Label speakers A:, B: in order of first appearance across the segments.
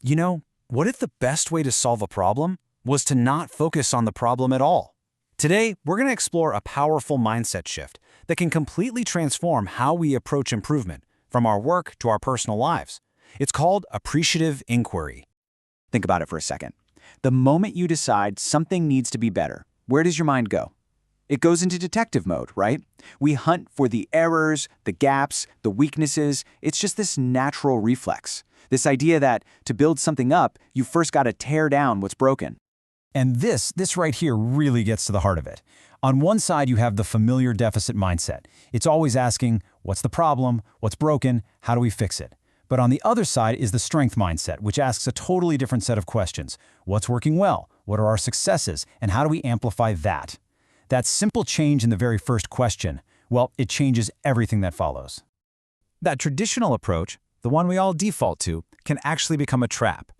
A: You know, what if the best way to solve a problem was to not focus on the problem at all? Today, we're going to explore a powerful mindset shift that can completely transform how we approach improvement, from our work to our personal lives. It's called Appreciative Inquiry.
B: Think about it for a second. The moment you decide something needs to be better, where does your mind go? It goes into detective mode, right? We hunt for the errors, the gaps, the weaknesses. It's just this natural reflex. This idea that to build something up, you first got to tear down what's broken.
C: And this right here really gets to the heart of it. On one side, you have the familiar deficit mindset. It's always asking, what's the problem? What's broken? How do we fix it? But on the other side is the strength mindset, which asks a totally different set of questions. What's working well? What are our successes? And how do we amplify that? That simple change in the very first question, well, it changes everything that follows.
A: That traditional approach, the one we all default to, can actually become a trap.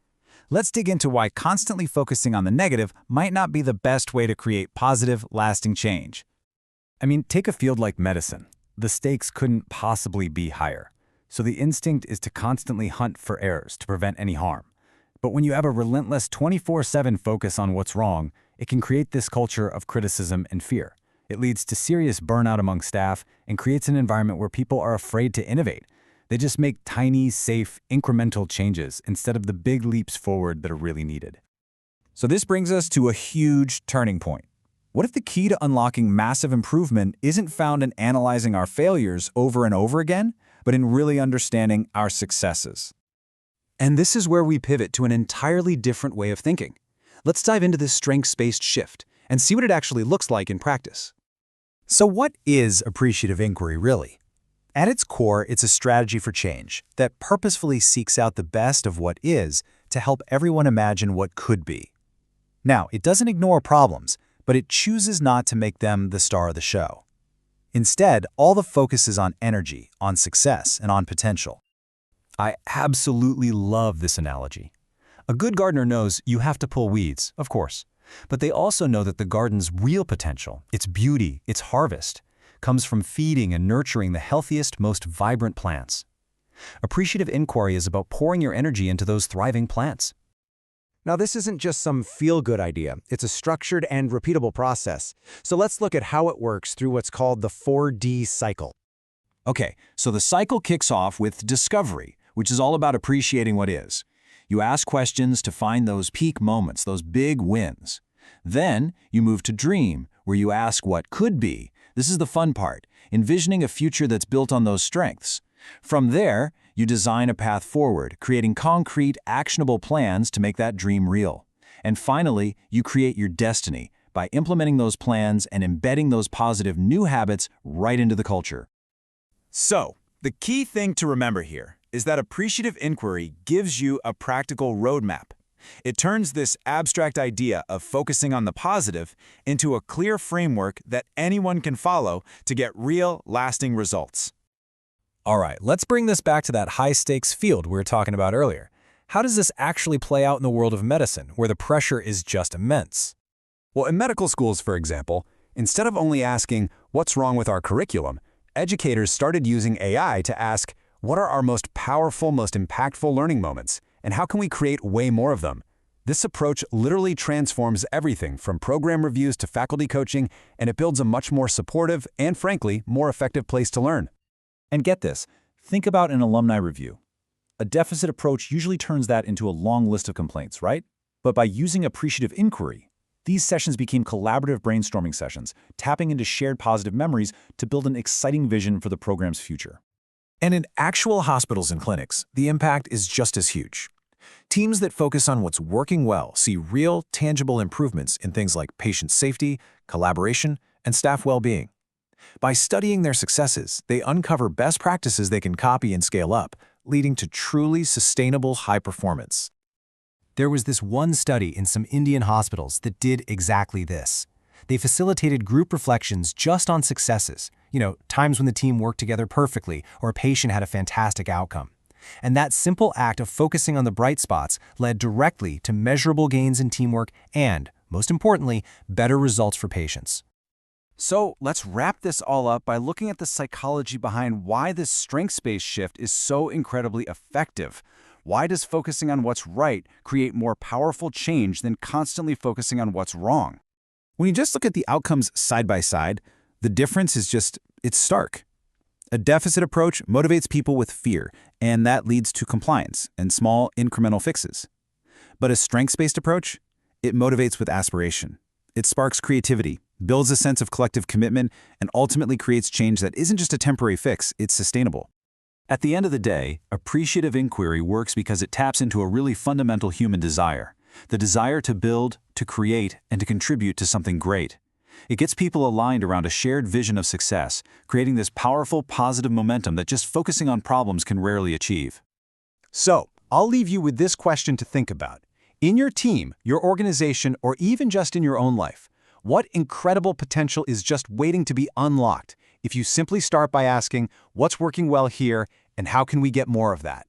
A: Let's dig into why constantly focusing on the negative might not be the best way to create positive, lasting change. I mean, take a field like medicine. The stakes couldn't possibly be higher. So the instinct is to constantly hunt for errors to prevent any harm. But when you have a relentless 24/7 focus on what's wrong, it can create this culture of criticism and fear. It leads to serious burnout among staff and creates an environment where people are afraid to innovate. They just make tiny, safe, incremental changes instead of the big leaps forward that are really needed. So this brings us to a huge turning point. What if the key to unlocking massive improvement isn't found in analyzing our failures over and over again, but in really understanding our successes? And this is where we pivot to an entirely different way of thinking. Let's dive into this strengths-based shift and see what it actually looks like in practice. So what is appreciative inquiry really? At its core, it's a strategy for change that purposefully seeks out the best of what is to help everyone imagine what could be. Now, it doesn't ignore problems, but it chooses not to make them the star of the show. Instead, all the focus is on energy, on success, and on potential. I absolutely love this analogy. A good gardener knows you have to pull weeds, of course, but they also know that the garden's real potential, its beauty, its harvest, comes from feeding and nurturing the healthiest, most vibrant plants. Appreciative inquiry is about pouring your energy into those thriving plants.
D: Now, this isn't just some feel-good idea. It's a structured and repeatable process. So let's look at how it works through what's called the 4D cycle.
A: Okay, so the cycle kicks off with discovery, which is all about appreciating what is. You ask questions to find those peak moments, those big wins. Then you move to dream, where you ask what could be. This is the fun part, envisioning a future that's built on those strengths. From there, you design a path forward, creating concrete, actionable plans to make that dream real. And finally, you create your destiny by implementing those plans and embedding those positive new habits right into the culture. So, the key thing to remember here is that appreciative inquiry gives you a practical roadmap. It turns this abstract idea of focusing on the positive into a clear framework that anyone can follow to get real, lasting results. All right, let's bring this back to that high-stakes field we were talking about earlier. How does this actually play out in the world of medicine, where the pressure is just immense? Well, in medical schools, for example, instead of only asking, what's wrong with our curriculum, educators started using AI to ask, what are our most powerful, most impactful learning moments, and how can we create way more of them? This approach literally transforms everything from program reviews to faculty coaching, and it builds a much more supportive and, frankly, more effective place to learn. And get this, think about an alumni review. A deficit approach usually turns that into a long list of complaints, right? But by using appreciative inquiry, these sessions became collaborative brainstorming sessions, tapping into shared positive memories to build an exciting vision for the program's future. And in actual hospitals and clinics, the impact is just as huge. Teams that focus on what's working well see real, tangible improvements in things like patient safety, collaboration, and staff well-being. By studying their successes, they uncover best practices they can copy and scale up, leading to truly sustainable high performance. There was this one study in some Indian hospitals that did exactly this. They facilitated group reflections just on successes, times when the team worked together perfectly or a patient had a fantastic outcome. And that simple act of focusing on the bright spots led directly to measurable gains in teamwork and, most importantly, better results for patients. So let's wrap this all up by looking at the psychology behind why this strengths-based shift is so incredibly effective.
B: Why does focusing on what's right create more powerful change than constantly focusing on what's wrong?
E: When you just look at the outcomes side by side, the difference is it's stark. A deficit approach motivates people with fear, and that leads to compliance and small incremental fixes. But a strengths-based approach, it motivates with aspiration. It sparks creativity, builds a sense of collective commitment, and ultimately creates change that isn't just a temporary fix, it's sustainable.
A: At the end of the day, appreciative inquiry works because it taps into a really fundamental human desire, the desire to build, to create, and to contribute to something great. It gets people aligned around a shared vision of success, creating this powerful, positive momentum that just focusing on problems can rarely achieve.
D: So, I'll leave you with this question to think about. In your team, your organization, or even just in your own life, what incredible potential is just waiting to be unlocked if you simply start by asking, what's working well here, and how can we get more of that?